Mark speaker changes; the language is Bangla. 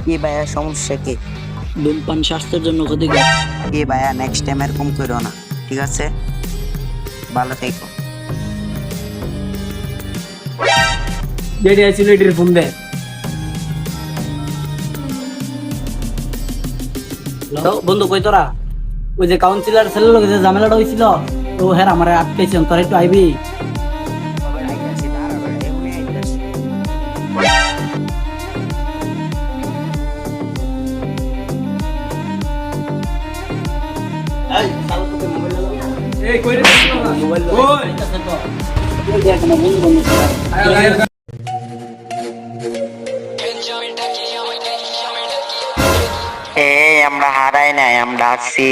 Speaker 1: কি ভাইয়া, সমস্যা কি?
Speaker 2: ধূমপান স্বাস্থ্যের জন্য ক্ষতিকর।
Speaker 1: কি ভাইয়া, নেক্সট টাইম এরকম করো না, ঠিক আছে? ভালো থেকো।
Speaker 3: যেটি আছিল এটির ফোন দে।
Speaker 2: তো বন্ধু কই তোরা? ওই যে কাউন্সিলর ছেলের লোক যে ঝামেলাটা হয়েছিল, তো হ্যাঁ আমার আটকেছেন, তোরা একটু আইবি।
Speaker 3: এই কই রে? ওই
Speaker 1: আমরা হারাই নাই, আমরা আছি।